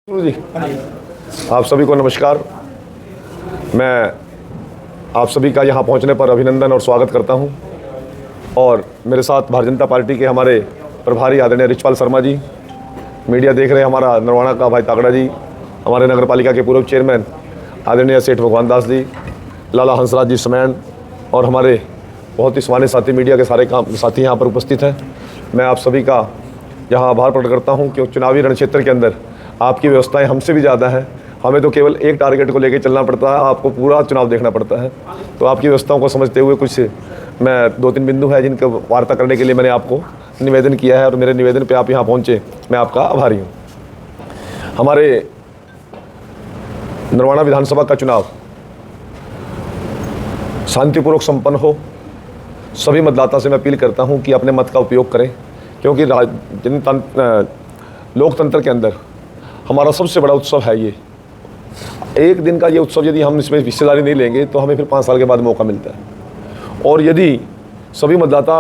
जी, आप सभी को नमस्कार। मैं आप सभी का यहाँ पहुँचने पर अभिनंदन और स्वागत करता हूँ। और मेरे साथ भारतीय जनता पार्टी के हमारे प्रभारी आदरणीय रिचपाल शर्मा जी, मीडिया देख रहे हमारा नरवाना का भाई तागड़ा जी, हमारे नगर पालिका के पूर्व चेयरमैन आदरणीय सेठ भगवान दास जी, लाला हंसराज जी समैन और हमारे बहुत ही स्वाने साथी मीडिया के सारे साथी यहाँ पर उपस्थित हैं। मैं आप सभी का यहाँ आभार प्रकट करता हूँ कि चुनावी रण क्षेत्र के अंदर आपकी व्यवस्थाएं हमसे भी ज़्यादा हैं। हमें तो केवल एक टारगेट को लेकर चलना पड़ता है, आपको पूरा चुनाव देखना पड़ता है। तो आपकी व्यवस्थाओं को समझते हुए कुछ मैं 2-3 बिंदु है जिनका वार्ता करने के लिए मैंने आपको निवेदन किया है और मेरे निवेदन पे आप यहाँ पहुँचे, मैं आपका आभारी हूँ। हमारे नरवाना विधानसभा का चुनाव शांतिपूर्वक संपन्न हो। सभी मतदाता से मैं अपील करता हूँ कि अपने मत का उपयोग करें, क्योंकि लोकतंत्र के अंदर हमारा सबसे बड़ा उत्सव है ये। एक दिन का ये उत्सव यदि हम इसमें हिस्सेदारी नहीं लेंगे तो हमें फिर 5 साल के बाद मौका मिलता है। और यदि सभी मतदाता,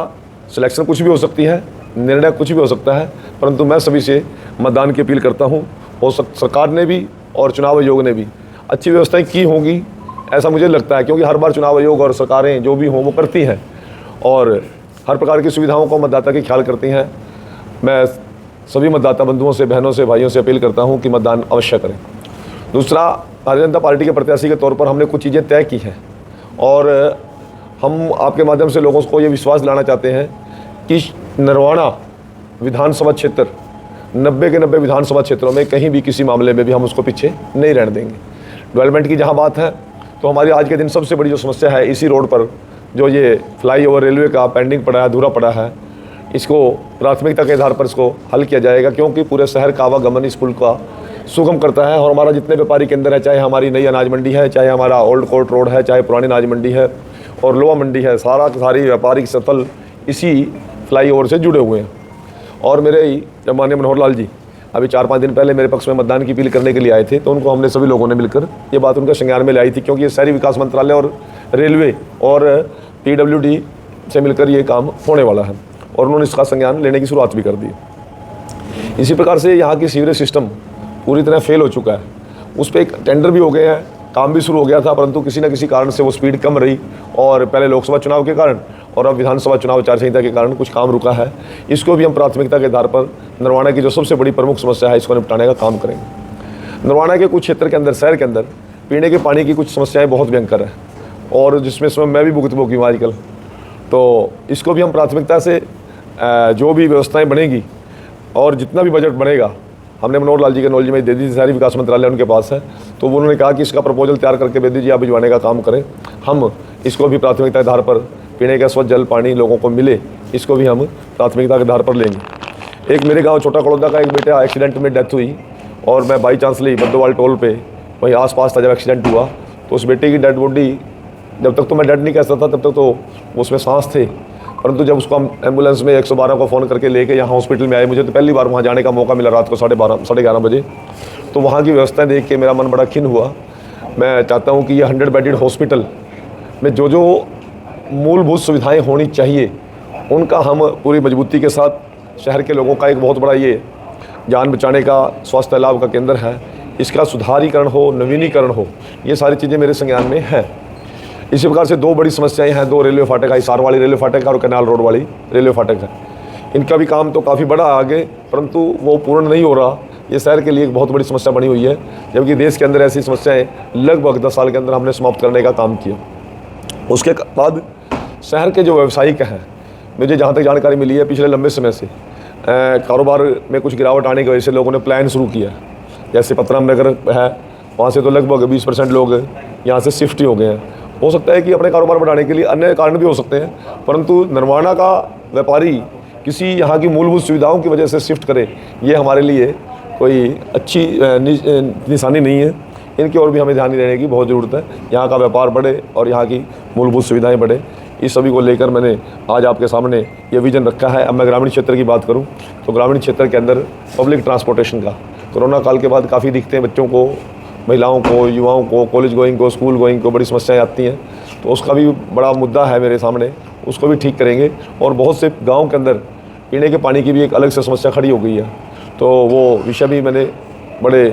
सिलेक्शन कुछ भी हो सकती है, निर्णय कुछ भी हो सकता है, परंतु मैं सभी से मतदान की अपील करता हूँ। और सरकार ने भी और चुनाव आयोग ने भी अच्छी व्यवस्थाएं की होंगी ऐसा मुझे लगता है, क्योंकि हर बार चुनाव आयोग और सरकारें जो भी हों वो करती हैं और हर प्रकार की सुविधाओं को मतदाता की ख्याल करती हैं। मैं सभी मतदाता बंधुओं से, बहनों से, भाइयों से अपील करता हूं कि मतदान अवश्य करें। दूसरा, भारतीय जनता पार्टी के प्रत्याशी के तौर पर हमने कुछ चीज़ें तय की हैं और हम आपके माध्यम से लोगों को ये विश्वास दिलाना चाहते हैं कि नरवाना विधानसभा क्षेत्र 90 के 90 विधानसभा क्षेत्रों में कहीं भी किसी मामले में भी हम उसको पीछे नहीं रहने देंगे। डेवलपमेंट की जहाँ बात है तो हमारी आज के दिन सबसे बड़ी जो समस्या है, इसी रोड पर जो ये फ्लाईओवर रेलवे का पेंडिंग पड़ा है, अधूरा पड़ा है, इसको प्राथमिकता के आधार पर इसको हल किया जाएगा, क्योंकि पूरे शहर का आवागमन इस पुल का सुगम करता है। और हमारा जितने व्यापारी केंद्र है, चाहे हमारी नई अनाज मंडी है, चाहे हमारा ओल्ड कोर्ट रोड है, चाहे पुरानी अनाज मंडी है और लोहा मंडी है, सारी व्यापारिक स्थल इसी फ्लाईओवर से जुड़े हुए हैं। और मेरे जब माननीय मनोहर लाल जी अभी 4-5 दिन पहले मेरे पक्ष में मतदान की अपील करने के लिए आए थे, तो उनको हमने सभी लोगों ने मिलकर ये बात उनका संज्ञान में लाई थी, क्योंकि ये शहरी विकास मंत्रालय और रेलवे और PWD से मिलकर ये काम होने वाला है और उन्होंने इसका संज्ञान लेने की शुरुआत भी कर दी। इसी प्रकार से यहाँ की सीवरेज सिस्टम पूरी तरह फेल हो चुका है। उस पर एक टेंडर भी हो गया है, काम भी शुरू हो गया था, परंतु किसी न किसी कारण से वो स्पीड कम रही और पहले लोकसभा चुनाव के कारण और अब विधानसभा चुनाव आचार संहिता के कारण कुछ काम रुका है। इसको भी हम प्राथमिकता के आधार पर नरवाना की जो सबसे बड़ी प्रमुख समस्या है, इसको निपटाने का काम करेंगे। नरवाना के कुछ क्षेत्र के अंदर, शहर के अंदर पीने के पानी की कुछ समस्याएँ बहुत भयंकर है और जिसमें समय मैं भी भुगतभोगी हूँ आजकल। तो इसको भी हम प्राथमिकता से जो भी व्यवस्थाएं बनेगी और जितना भी बजट बनेगा, हमने मनोहर लाल जी के नॉलेज में दे दी, शहरी विकास मंत्रालय उनके पास है, तो वो उन्होंने कहा कि इसका प्रपोजल तैयार करके बेदी जी आप भिजवाने का काम करें। हम इसको भी प्राथमिकता के आधार पर पीने का स्वच्छ जल पानी लोगों को मिले, इसको भी हम प्राथमिकता के आधार पर लेंगे। एक मेरे गाँव छोटा कड़ौदा का एक बेटा एक्सीडेंट में डेथ हुई और मैं बाई चांस ली बद्दोवाल टोल पर वहीं आस-पास था जब एक्सीडेंट हुआ, तो उस बेटे की डेड बॉडी, जब तक तो मैं डेड नहीं कह सकता, तब तक तो उसमें सांस थे, परंतु जब उसको हम एम्बुलेंस में 112 को फ़ोन करके लेके यहाँ हॉस्पिटल में आए, मुझे तो पहली बार वहाँ जाने का मौका मिला रात को 11:30 बजे। तो वहाँ की व्यवस्थाएं देख के मेरा मन बड़ा खिन्न हुआ। मैं चाहता हूँ कि ये 100 बेडेड हॉस्पिटल में जो जो मूलभूत सुविधाएँ होनी चाहिए उनका हम पूरी मजबूती के साथ, शहर के लोगों का एक बहुत बड़ा ये जान बचाने का, स्वास्थ्य लाभ का केंद्र है, इसका सुधारीकरण हो, नवीनीकरण हो, ये सारी चीज़ें मेरे संज्ञान में हैं। इसी प्रकार से 2 बड़ी समस्याएं हैं, 2 रेलवे फाटक है, हिसार वाली रेलवे फाटक और कैनाल रोड वाली रेलवे फाटक है। इनका भी काम तो काफ़ी बड़ा आगे, परंतु वो पूर्ण नहीं हो रहा। ये शहर के लिए एक बहुत बड़ी समस्या बनी हुई है, जबकि देश के अंदर ऐसी समस्याएं लगभग 10 साल के अंदर हमने समाप्त करने का काम किया। उसके बाद शहर के जो व्यवसायिक हैं, मुझे जहाँ तक जानकारी मिली है, पिछले लंबे समय से कारोबार में कुछ गिरावट आने की वजह से लोगों ने प्लान शुरू किया। जैसे पतराम नगर है, वहाँ से तो लगभग 20% लोग यहाँ से शिफ्ट ही हो गए हैं। हो सकता है कि अपने कारोबार बढ़ाने के लिए अन्य कारण भी हो सकते हैं, परंतु नरवाना का व्यापारी किसी यहाँ की मूलभूत सुविधाओं की वजह से शिफ्ट करे, ये हमारे लिए कोई अच्छी निशानी नहीं है। इनकी ओर भी हमें ध्यान देने की बहुत ज़रूरत है। यहाँ का व्यापार बढ़े और यहाँ की मूलभूत सुविधाएं बढ़े, इस सभी को लेकर मैंने आज आपके सामने ये विज़न रखा है। अब मैं ग्रामीण क्षेत्र की बात करूँ तो ग्रामीण क्षेत्र के अंदर पब्लिक ट्रांसपोर्टेशन का कोरोना काल के बाद काफ़ी दिखते हैं, बच्चों को, महिलाओं को, युवाओं को, कॉलेज गोइंग को, स्कूल गोइंग को बड़ी समस्याएं आती हैं। तो उसका भी बड़ा मुद्दा है मेरे सामने, उसको भी ठीक करेंगे। और बहुत से गांव के अंदर पीने के पानी की भी एक अलग से समस्या खड़ी हो गई है, तो वो विषय भी मैंने बड़े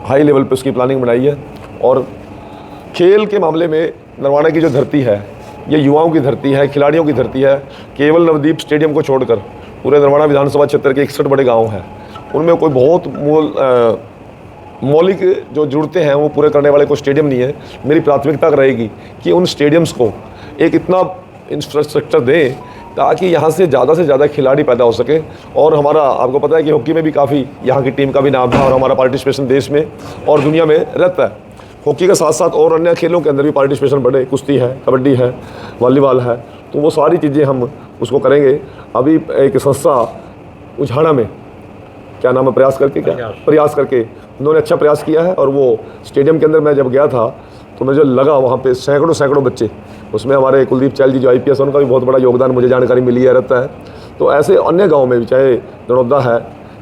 हाई लेवल पे उसकी प्लानिंग बनाई है। और खेल के मामले में नरवाना की जो धरती है ये युवाओं की धरती है, खिलाड़ियों की धरती है। केवल नवदीप स्टेडियम को छोड़कर पूरे नरवाना विधानसभा क्षेत्र के 61 बड़े गांव हैं, उनमें कोई बहुत मौलिक जो ज़रूरतें हैं वो पूरे करने वाले कोई स्टेडियम नहीं है। मेरी प्राथमिकता रहेगी कि उन स्टेडियम्स को एक इतना इंफ्रास्ट्रक्चर दें ताकि यहाँ से ज़्यादा खिलाड़ी पैदा हो सके। और हमारा आपको पता है कि हॉकी में भी काफ़ी यहाँ की टीम का भी नाम है और हमारा पार्टिसिपेशन देश में और दुनिया में रहता है। हॉकी के साथ साथ और अन्य खेलों के अंदर भी पार्टिसिपेशन बढ़े, कुश्ती है, कबड्डी है, वॉलीबॉल है, तो वो सारी चीज़ें हम उसको करेंगे। अभी एक संस्था उझाड़ा में क्या नाम है, प्रयास करके उन्होंने अच्छा प्रयास किया है। और वो स्टेडियम के अंदर मैं जब गया था तो मुझे लगा वहाँ पे सैकड़ों बच्चे, उसमें हमारे कुलदीप चहल जी जो IPS उनका भी बहुत बड़ा योगदान मुझे जानकारी मिली है रहता है। तो ऐसे अन्य गाँव में भी, चाहे दनौदा है,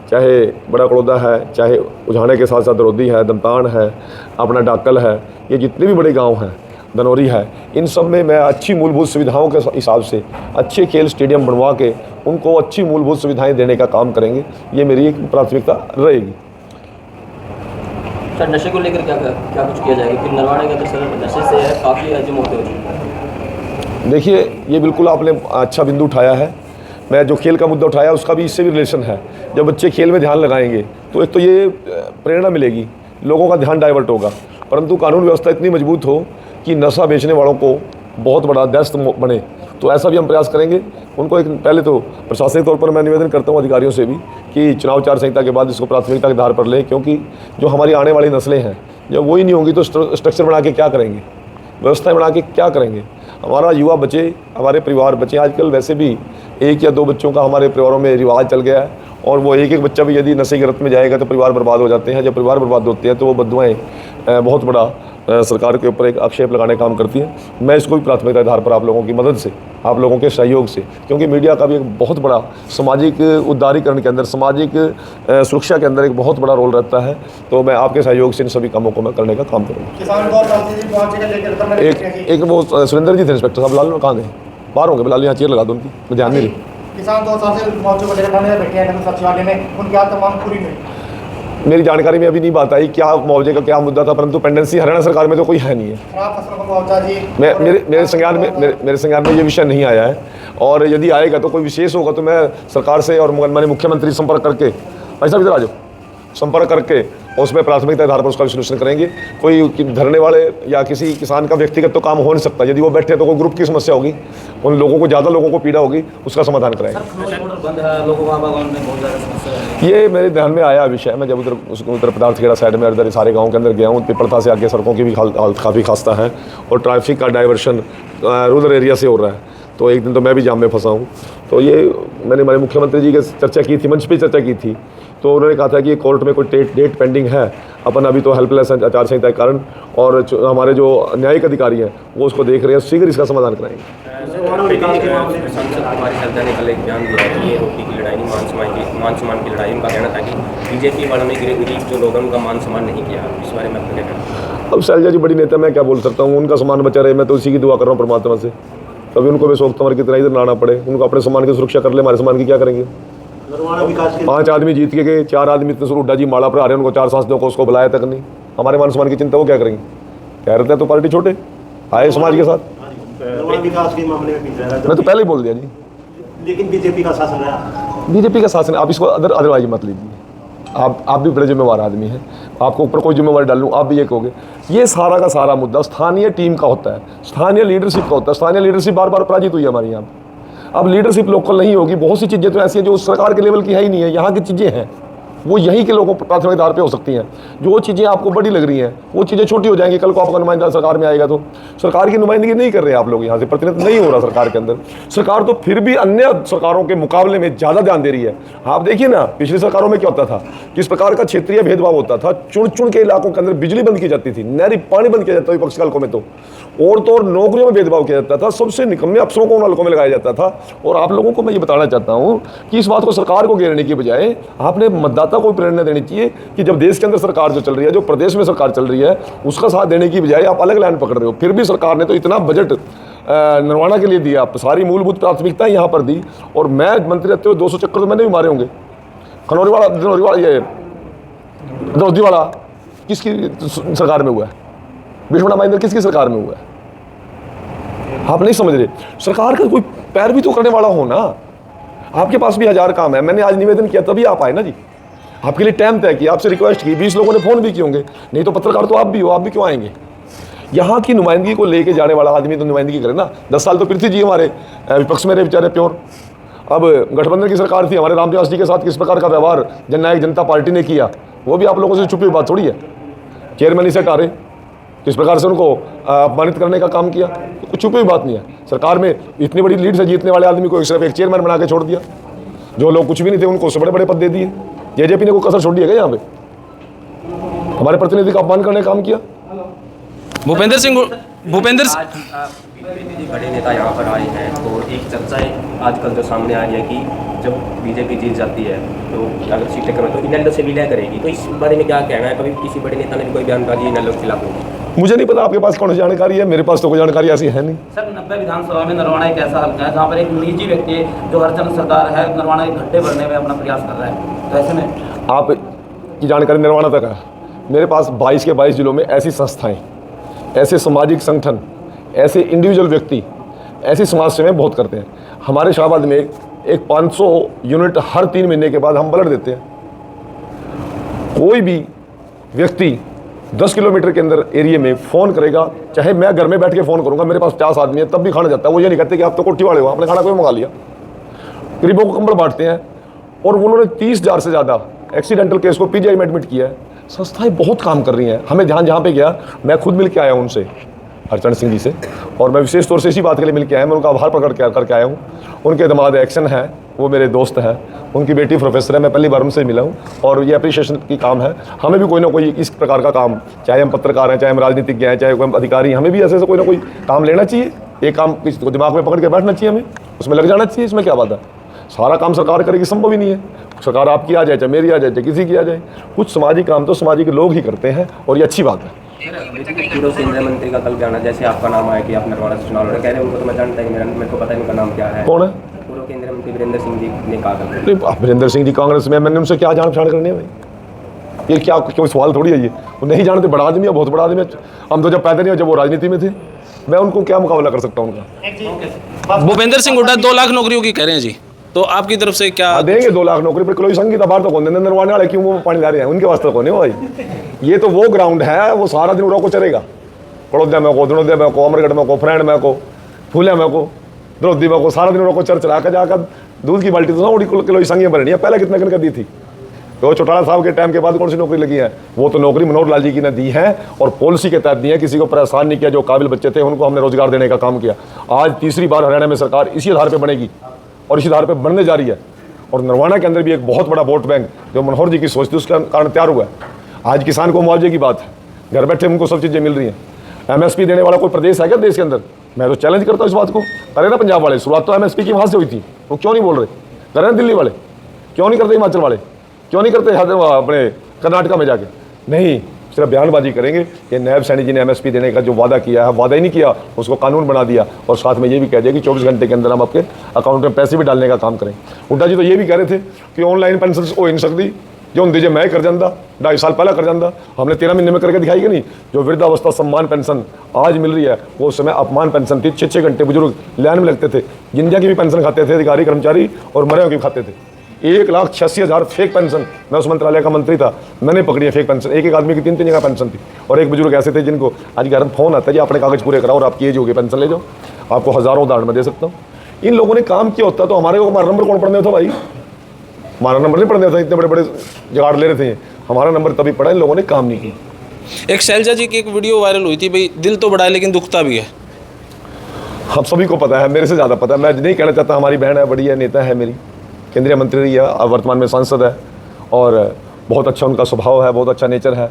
चाहे बड़ा कड़ौदा है, चाहे उझाने के साथ साथ दरौदी है, दमतान है, अपना डाकल है, ये जितने भी बड़े गांव हैं, दनौरी है, इन सब में मैं अच्छी मूलभूत सुविधाओं के हिसाब से अच्छे खेल स्टेडियम बनवा के उनको अच्छी मूलभूत सुविधाएं देने का काम करेंगे। ये मेरी एक प्राथमिकता रहेगी। सर, नशे को लेकर क्या कुछ किया जाएगा? फिर नरवाना के अंदर सर नशे से काफ़ी अजम होते हो चुके हैं। देखिए, ये बिल्कुल आपने अच्छा बिंदु उठाया है। मैं जो खेल का मुद्दा उठाया उसका भी इससे भी रिलेशन है। जब बच्चे खेल में ध्यान लगाएंगे तो एक तो ये प्रेरणा मिलेगी, लोगों का ध्यान डाइवर्ट होगा, परंतु कानून व्यवस्था इतनी मजबूत हो कि नशा बेचने वालों को बहुत बड़ा दस्त बने, तो ऐसा भी हम प्रयास करेंगे। उनको एक पहले तो प्रशासनिक तौर पर मैं निवेदन करता हूँ अधिकारियों से भी कि चुनाव आचार संहिता के बाद इसको प्राथमिकता के आधार पर लें, क्योंकि जो हमारी आने वाली नस्लें हैं जब वही नहीं होंगी तो स्ट्रक्चर बना के क्या करेंगे, व्यवस्थाएं बना के क्या करेंगे। हमारा युवा बचे, हमारे परिवार बचे। आजकल वैसे भी 1 या 2 बच्चों का हमारे परिवारों में रिवाज चल गया है, और वो एक बच्चा भी यदि नशे की लत में जाएगा तो परिवार बर्बाद हो जाते हैं। जब परिवार बर्बाद होते हैं तो वो बददुआएं बहुत बड़ा सरकार के ऊपर एक आक्षेप लगाने का काम करती है। मैं इसको भी प्राथमिकता आधार पर आप लोगों की मदद से, आप लोगों के सहयोग से, क्योंकि मीडिया का भी एक बहुत बड़ा सामाजिक उद्धारीकरण के अंदर, सामाजिक सुरक्षा के अंदर एक बहुत बड़ा रोल रहता है, तो मैं आपके सहयोग से इन सभी कामों को मैं करने का काम करूँगा। एक वो सुरेंद्र जी थे इंस्पेक्टर साहब, लाल कहाँ गए, बाहर होंगे, बिलाल यहाँ चेयर लगा दो उनकी, मैं ध्यान नहीं रही। किसान 2 साल से मोर्चों को लेकर थाने में बैठे हैं सचिवालय में, उनकी आज मांग पूरी नहीं। मेरी जानकारी में अभी नहीं बात आई क्या मुआवजे का क्या मुद्दा था, परंतु पेंडेंसी हरियाणा सरकार में तो कोई है नहीं है। मेरे संज्ञान में ये विषय नहीं आया है, और यदि आएगा तो कोई विशेष होगा तो मैं सरकार से और माननीय मुख्यमंत्री संपर्क करके, भाई साहब इधर आ जाओ, संपर्क करके उसमें प्राथमिकता आधार पर उसका विश्लेषण करेंगे। कोई धरने वाले या किसी किसान का व्यक्तिगत तो काम हो नहीं सकता, यदि वो बैठे तो कोई ग्रुप की समस्या होगी, उन लोगों को, ज़्यादा लोगों को पीड़ा होगी, उसका समाधान कराएंगे। ये मेरे ध्यान में आया विषय। मैं जब उधर पदार्थ खेड़ा साइड में इधर सारे गाँव के अंदर गया हूँ, पिपलता से आगे सड़कों की भी हालत काफ़ी खास्ता है और ट्रैफिक का डाइवर्शन रूरल एरिया से हो रहा है। तो एक दिन तो मैं भी जाम में फंसा हूँ। तो ये मैंने हमारे मुख्यमंत्री जी के चर्चा की थी, मंच पे चर्चा की थी, तो उन्होंने कहा था कि कोर्ट में कोई डेट पेंडिंग है, अपन अभी तो हेल्पलेस आचार संहिता के कारण, और हमारे जो न्यायिक अधिकारी हैं वो उसको देख रहे हैं, शीघ्र इसका समाधान कराएंगे। मान सम्मान की लड़ाई, उनका कहना था कि बीजेपी वालों ने गरीब जो लोगों उनका मान सम्मान नहीं किया, इस बारे में क्या कहना? अब शैलजा जी बड़ी नेता, मैं क्या बोल सकता हूँ, उनका सम्मान बचा रहे, मैं तो उसी की दुआ कर रहा हूँ परमात्मा से। कभी उनको भी सोचता हूँ कितना इधर लाना पड़े, उनको अपने सम्मान की सुरक्षा कर ले, हमारे सम्मान की क्या करेंगे। 5 आदमी जीत के गए, 4 आदमी इतने हुड्डा जी माला पर आ रहे हैं, उनको 4 सांसदों को उसको बुलाया तक नहीं। हमारे मान सम्मान की चिंता वो क्या करेंगे, कह रहे थे तो पार्टी छोटे आए समाज के साथ। विकास के मामले में मैं तो पहले ही बोल दिया जी, लेकिन बीजेपी का शासन रहा। बीजेपी का शासन, आप इसको अदरवाइज मत लीजिए। आप भी बड़े जिम्मेवार आदमी हैं, आपको ऊपर कोई जिम्मेवारी डाल लूँ, आप भी ये कहोगे। ये सारा का सारा मुद्दा स्थानीय टीम का होता है, स्थानीय लीडरशिप का होता है। स्थानीय लीडरशिप बार बार पराजित हुई है हमारे यहाँ। अब लीडरशिप लोकल नहीं होगी, बहुत सी चीज़ें तो ऐसी हैं जो सरकार के लेवल की है ही नहीं है, यहाँ की चीज़ें हैं वो यहीं के लोगों प्राथमिक आधार पे हो सकती हैं। जो चीज़ें आपको बड़ी लग रही हैं वो चीज़ें छोटी हो जाएंगी। कल को आपका नुमाइंदा सरकार में आएगा तो सरकार की नुमाइंदगी नहीं कर रहे हैं आप लोग, यहाँ से प्रतिनिधित्व नहीं हो रहा सरकार के अंदर। सरकार तो फिर भी अन्य सरकारों के मुकाबले में ज़्यादा ध्यान दे रही है। आप देखिए ना, पिछली सरकारों में क्या होता था, किस प्रकार का क्षेत्रीय भेदभाव होता था। चुन चुन के इलाकों के अंदर बिजली बंद की जाती थी, नहरी पानी बंद किया जाता था विपक्ष के हल्कों में, तो और नौकरियों में भेदभाव किया जाता था, सबसे निकम्मे अफसरों को उन हल्कों में लगाया जाता था। और आप लोगों को मैं ये बताना चाहता हूँ कि इस बात को सरकार को घेरने की बजाय आपने मतदाता को प्रेरणा देनी चाहिए कि जब देश के अंदर सरकार जो चल रही है, जो प्रदेश में सरकार चल रही है, उसका साथ देने की बजाय आप अलग लाइन पकड़ रहे हो। फिर भी सरकार ने तो इतना बजट नरवाना के लिए दिया, सारी मूलभूत प्राथमिकताएं यहाँ पर दी, और मैं मंत्री रहते हुए 200 चक्कर तो मैंने भी मारे होंगे। खनौरी वाला, ये दरौदी वाला, किसकी सरकार में हुआ है? भीष्म महेंद्र किसकी सरकार में हुआ है? आप नहीं समझ रहे। सरकार का कोई पैर भी तो करने वाला हो ना। आपके पास भी 1000 काम है। मैंने आज निवेदन किया तभी आप आए ना जी। आपके लिए टाइम तय किया, आपसे रिक्वेस्ट की, 20 लोगों ने फ़ोन भी किए होंगे, नहीं तो पत्रकार तो आप भी हो, आप भी क्यों आएंगे? यहाँ की नुमाइंदगी को लेके जाने वाला आदमी तो नुमाइंदगी करे ना। 10 साल तो पृथ्वी जी हमारे विपक्ष में रहे बेचारे प्योर। अब गठबंधन की सरकार थी, हमारे रामविलास जी के साथ किस प्रकार का व्यवहार जननायक जनता पार्टी ने किया, वो भी आप लोगों से छुपी हुई बात थोड़ी है। चेयरमैन ही से हटा रहे, किस प्रकार से उनको अपमानित करने का काम किया, तो कुछ छुपी हुई बात नहीं है। सरकार में इतनी बड़ी लीड से जीतने वाले आदमी को सिर्फ एक चेयरमैन बना के छोड़ दिया। जो लोग कुछ भी नहीं थे उनको उससे बड़े बड़े पद दे दिए। जेजेपी ने कोई कसर छोड़ दिया क्या यहाँ पे? हमारे प्रतिनिधि का अपमान करने का काम किया। भूपेंद्र सिंह बड़े नेता यहाँ पर आए हैं, तो एक चर्चा है आजकल जो सामने आ रही है कि जब बीजेपी जीत जाती है तो अगर सीटें करें तो इनेलो से विलय करेगी, तो इस बारे में क्या कहना है? कभी किसी बड़े नेता ने भी कोई बयान कहा कि इनेलो के खिलाफ होगी? मुझे नहीं पता आपके पास कौन सी जानकारी है, मेरे पास तो कोई जानकारी ऐसी है नहीं। सर 90 विधानसभा में नरवाना एक ऐसा हल्का है जहाँ पर एक निजी व्यक्ति है जो हरचंद सरकार है नरवाना के गड्ढे भरने में अपना प्रयास कर रहा है, तो ऐसे में आप की जानकारी निर्वाणा तक है। मेरे पास 22 के 22 जिलों में ऐसी संस्थाएं, ऐसे सामाजिक संगठन, ऐसे इंडिविजुअल व्यक्ति, ऐसी समाज सेवाएं बहुत करते हैं। हमारे शाहबाद में एक 500 यूनिट हर 3 महीने के बाद हम ब्लड देते हैं। कोई भी व्यक्ति 10 किलोमीटर के अंदर एरिया में फ़ोन करेगा, चाहे मैं घर में बैठ के फ़ोन करूंगा, मेरे पास 50 आदमी है तब भी खाना जाता है। वो ये नहीं कहते कि आप तो कोठी वाले हो, आपने खाना कोई मंगा लिया। गरीबों को कंबल बांटते हैं। और उन्होंने 30,000 से ज़्यादा एक्सीडेंटल केस को पीजीआई में एडमिट किया है। संस्थाएं बहुत काम कर रही हैं। हमें ध्यान जहाँ पे गया, मैं खुद मिल के आया हूँ उनसे, हरचंद सिंह जी से, और मैं विशेष तौर से इसी बात के लिए मिल के आया। मैं उनका आभार प्रकट करके आया हूँ। उनके दामाद एक्शन है, वो मेरे दोस्त हैं, उनकी बेटी प्रोफेसर है, मैं पहली बार उनसे मिला हूँ और ये अप्रिशिएशन की काम है। हमें भी कोई ना कोई इस प्रकार का काम, चाहे हम पत्रकार हैं, चाहे हम राजनीतिज्ञ हैं, चाहे कोई अधिकारी, हमें भी ऐसे कोई ना कोई काम लेना चाहिए। एक काम किसी को दिमाग में पकड़ के बैठना चाहिए, हमें उसमें लग जाना चाहिए। इसमें क्या बात है? सारा काम सरकार करेगी संभव ही नहीं है। सरकार आपकी आ जाए, चाहे मेरी आ जाए, चाहे किसी की आ जाए, कुछ सामाजिक काम तो सामाजिक लोग ही करते हैं और ये अच्छी बात है। पूर्व केंद्रीय मंत्री का कल बयान, जैसे आपका नाम आया कि आप नरवाना से चुनाव लड़े, कह रहे हैं उनको तो मैं जानता ही, मेरे को पता है उनका नाम क्या है। कौन है? पूर्व केंद्रीय मंत्री वीरेंद्र सिंह जी ने कहा था। वीरेंद्र सिंह जी कांग्रेस में, मैंने उनसे क्या जान पहचान करनी है भाई? ये क्या कोई सवाल थोड़ी है ये? वो नहीं जानते, बड़ा आदमी है, बहुत बड़ा आदमी है। हम तो जब पैदा नहीं हो, जब वो राजनीति में थे, मैं उनको क्या मुकाबला कर सकता हूँ उनका? भूपेंद्र सिंह हुड्डा 2 लाख नौकरियों की कह रहे हैं जी, तो आपकी तरफ से क्या देंगे? 2 लाख नौकरी पर कोई संगीत बाहर तो कौन देंगे? नरवाने वाले क्यों वो पानी ला रहे हैं? उनके वास्ते कौन है भाई? ये तो वो ग्राउंड है, वो सारा दिन उड़ा को चलेगा। पड़ोदिया में को, धनोदिया में को, अमरगढ़ में को, फ्रेंड में को, फूलिया में को, द्रौपदी में को, सारा दिन उड़ा को चर चला कर जाकर दूध की बाल्टी तो ना उड़ी किलो संगियाँ भरनी है। पहले कितने किन का दी थी? तो चौटाला साहब के टाइम के बाद कौन सी नौकरी लगी है? वो तो नौकरी मनोहर लाल जी की ने दी है और पॉलिसी के तहत दी है। किसी को परेशान नहीं किया। जो काबिल बच्चे थे उनको हमने रोजगार देने का काम किया। आज तीसरी बार हरियाणा में सरकार इसी आधार पर बनेगी और इसी आधार पर बनने जा रही है। और नरवाना के अंदर भी एक बहुत बड़ा वोट बैंक जो मनोहर जी की सोच थी उसके कारण तैयार हुआ है। आज किसान को मुआवजे की बात है, घर बैठे उनको सब चीज़ें मिल रही हैं। एमएसपी देने वाला कोई प्रदेश है क्या देश के अंदर? मैं तो चैलेंज करता हूँ इस बात को। करे ना पंजाब वाले, शुरुआत तो एमएसपी की वहाँ से हुई थी, वो क्यों नहीं बोल रहे? करे ना दिल्ली वाले, क्यों नहीं करते? हिमाचल वाले क्यों नहीं करते? अपने कर्नाटका में जाके नहीं, सिर्फ बयानबाजी करेंगे। ये नायब सैनी जी ने एमएसपी देने का जो वादा किया है, वादा ही नहीं किया, उसको कानून बना दिया और साथ में ये भी कह दिया कि 24 घंटे के अंदर हम आपके अकाउंट में पैसे भी डालने का काम करें। हुड्डा जी तो ये भी कह रहे थे कि ऑनलाइन पेंशन हो ही नहीं सकती, जो हम दीजिए मैं कर जाता, 2.5 साल पहले कर जाता। हमने 13 महीने में करके दिखाई कि नहीं? जो वृद्धावस्था सम्मान पेंशन आज मिल रही है, वो उस समय अपमान पेंशन थी। 6-6 घंटे बुजुर्ग लाइन में लगते थे, जिंदा की भी पेंशन खाते थे अधिकारी कर्मचारी और मरे की खाते थे। 1,86,000 फेक पेंशन, मैं उस मंत्रालय का मंत्री था, मैंने पकड़ी है फेक पेंशन। एक आदमी की 3-3 जगह पेंशन थी और एक बुजुर्ग ऐसे थे जिनको आज घर में फोन आता है जी अपने कागज पूरे कराओ और आपकी एज होगी पेंशन ले जाओ। आपको हज़ारों उदाहरण मैं दे सकता हूँ। इन लोगों ने काम किया होता तो हमारा नंबर कौन पढ़ने था भाई? हमारा नंबर नहीं पढ़ने था, इतने बड़े बड़े जुगाड़ ले रहे थे। हमारा नंबर तभी पड़ा, इन लोगों ने काम नहीं किया। एक शैलजा जी की एक वीडियो वायरल हुई थी भाई, दिल तो बड़ा है लेकिन दुखता भी है। हम सभी को पता है, मेरे से ज़्यादा पता है। मैं नहीं कहना चाहता, हमारी बहन है, बड़ी है, नेता है, मेरी केंद्रीय मंत्री रही है, वर्तमान में सांसद है और बहुत अच्छा उनका स्वभाव है, बहुत अच्छा नेचर है।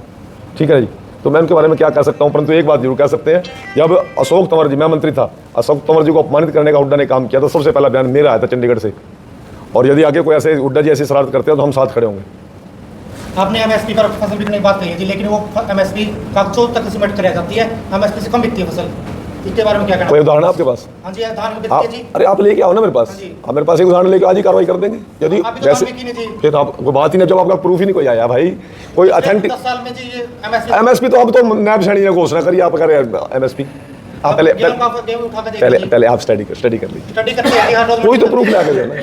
ठीक है जी, तो मैं उनके बारे में क्या कह सकता हूँ? परंतु एक बात जरूर कह सकते हैं, जब अशोक तंवर जी, मैं मंत्री था, अशोक तंवर जी को अपमानित करने का हुड्डा ने काम किया तो सबसे पहला बयान मेरा आया था चंडीगढ़ से। और यदि आगे कोई ऐसे हुड्डा जी ऐसी शरारत करते हैं तो हम साथ खड़े होंगे। आपने एमएसपी पर फसल बिकने की बात कही है जी, लेकिन वो एमएसपी कागजों तक सिमट कर रह जाती है, एमएसपी से कम बिकती है फसल। इसके बारे में क्या कहना? कोई उदाहरण है आपके पास? हाँ जी, धान में आप, जी। अरे आप लेके आओ ना मेरे पास, हाँ जी। आप मेरे पास एक उदाहरण लेके आज ही कार्रवाई कर देंगे। यदि अभी तो वैसे काम भी की नहीं थी। फिर आप कोई बात ही नहीं, जब आपका प्रूफ ही नहीं कोई आया भाई, कोई अथेंटिक 10 साल में जी ये MSP एमएसपी तो अब तो नैब श्रेणी ने घोषणा करी, आप करें एमएसपी। आप पहले गेहूं उठा के पहले देखिए। पहले आप स्टडी कर लीजिए, स्टडी करते हैं, हर रोज कोई तो प्रूफ ला के देना।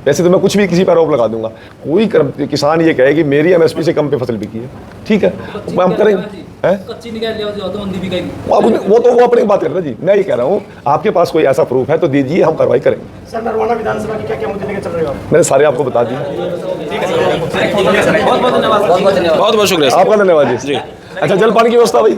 वैसे तो मैं कुछ भी किसी पर आरोप लगा दूंगा, कोई किसान ये कहे कि मेरी एमएसपी से कम पे फसल बिकी है, ठीक है वो हम करेंगे हैं? कच्ची निकाल लिया तो मंदी भी गई। अब वो तो वो अपनी बात करता जी, मैं ये कह रहा हूँ आपके पास कोई ऐसा प्रूफ है तो दीजिए, हम कार्रवाई करेंगे। सर नरवाना विधानसभा की क्या क्या मुद्दे लेकर चल रहे हो आप? मैंने सारे आपको बता दिए। बहुत बहुत धन्यवाद। बहुत बहुत धन्यवाद। बहुत बहुत शुक्रिया सर। आपका धन्यवाद जी। अच्छा, जल पानी की व्यवस्था भाई